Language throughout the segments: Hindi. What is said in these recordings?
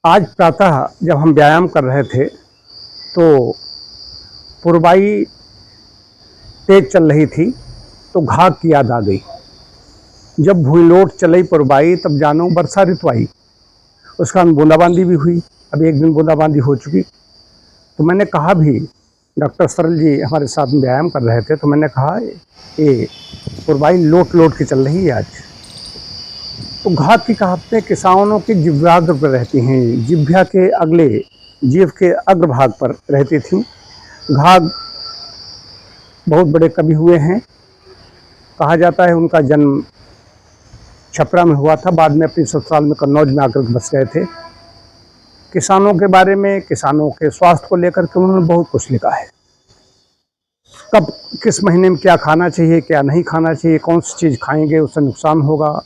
आज प्रातः जब हम व्यायाम कर रहे थे तो पुरवाई तेज चल रही थी तो घाघ की याद आ गई। जब भूइलोट चलई पुरवाई तब जानो बरसा ऋतु आई। उसका बूंदाबांदी भी हुई। अब एक दिन बूंदाबांदी हो चुकी तो मैंने कहा भी, डॉक्टर सरल जी हमारे साथ में व्यायाम कर रहे थे तो मैंने कहा ये पुरवाई लोट लोट के चल रही है आज। तो घाघ की कहावतें किसानों के जिह्वाग्र पर रहती हैं, जिह्वा के अगले जीव के अग्रभाग पर रहती थी। घाघ बहुत बड़े कवि हुए हैं। कहा जाता है उनका जन्म छपरा में हुआ था, बाद में अपनी ससुराल में कन्नौज में आकर बस गए थे। किसानों के बारे में, किसानों के स्वास्थ्य को लेकर के उन्होंने बहुत कुछ लिखा है। कब किस महीने में क्या खाना चाहिए, क्या नहीं खाना चाहिए, कौन सी चीज़ खाएंगे उससे नुकसान होगा,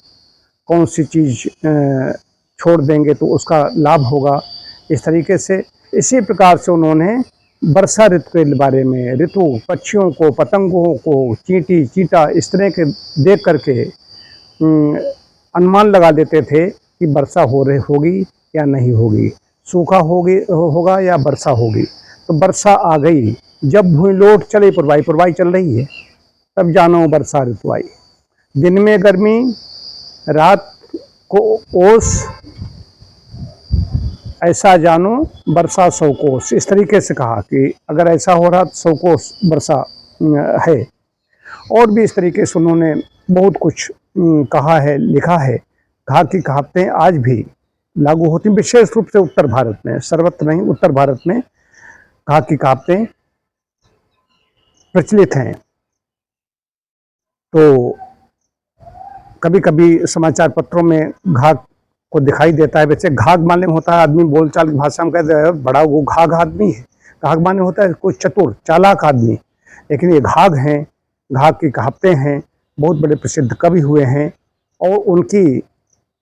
कौन सी चीज़ छोड़ देंगे तो उसका लाभ होगा। इस तरीके से इसी प्रकार से उन्होंने वर्षा ऋतु के बारे में, ऋतु, पक्षियों को, पतंगों को, चींटी चींटा इस तरह के देख करके अनुमान लगा देते थे कि वर्षा होगी या नहीं होगी, सूखा होगा या वर्षा होगी। तो वर्षा आ गई जब भूइलोट चले पुरवाई चल रही है, तब जानो वर्षा ऋतु आई। दिन में गर्मी, रात को ओस, ऐसा जानो वर्षा सौ कोस। इस तरीके से कहा कि अगर ऐसा हो रहा तो 100 कोस वर्षा है। और भी इस तरीके से उन्होंने बहुत कुछ कहा है, लिखा है। घाघ की कहावतें आज भी लागू होती, विशेष रूप से उत्तर भारत में, सर्वत्र नहीं, उत्तर भारत में घाघ की कहावतें प्रचलित हैं। तो कभी कभी समाचार पत्रों में घाघ को दिखाई देता है। वैसे घाघ माने होता है, आदमी बोलचाल की भाषा में कहते हैं बड़ा वो घाघ आदमी है। घाघ माने होता है कोई चतुर चालाक आदमी, लेकिन ये घाघ हैं, घाघ की कहावतें हैं। बहुत बड़े प्रसिद्ध कवि हुए हैं और उनकी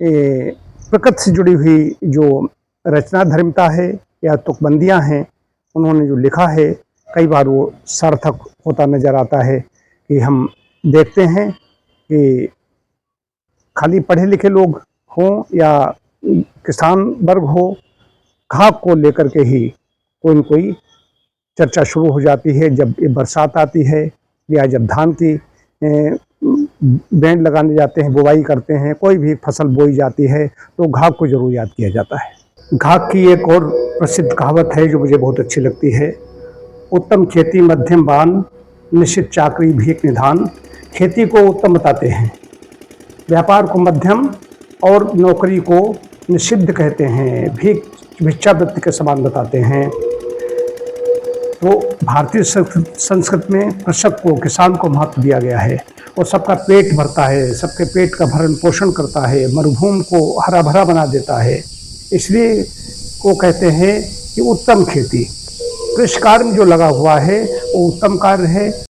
प्रकृति से जुड़ी हुई जो रचना धर्मिता है या तुकबंदियाँ हैं, उन्होंने जो लिखा है कई बार वो सार्थक होता नज़र आता है। कि हम देखते हैं कि खाली पढ़े लिखे लोग हों या किसान वर्ग हो, घाघ को लेकर के ही कोई न कोई चर्चा शुरू हो जाती है। जब ये बरसात आती है या जब धान की बैंड लगाने जाते हैं, बुवाई करते हैं, कोई भी फसल बोई जाती है तो घाघ को जरूर याद किया जाता है। घाघ की एक और प्रसिद्ध कहावत है जो मुझे बहुत अच्छी लगती है। उत्तम खेती मध्यम बान, निश्चित चाकरी भीख निधान। खेती को उत्तम बताते हैं, व्यापार को मध्यम और नौकरी को निषिद्ध कहते हैं, भिक्षावृत्ति के समान बताते हैं। तो भारतीय संस्कृति में कृषक को, किसान को महत्व दिया गया है और सबका पेट भरता है, सबके पेट का भरण पोषण करता है, मरुभूमि को हरा भरा बना देता है। इसलिए को कहते हैं कि उत्तम खेती, कृषि कार्य में जो लगा हुआ है वो उत्तम कार्य है।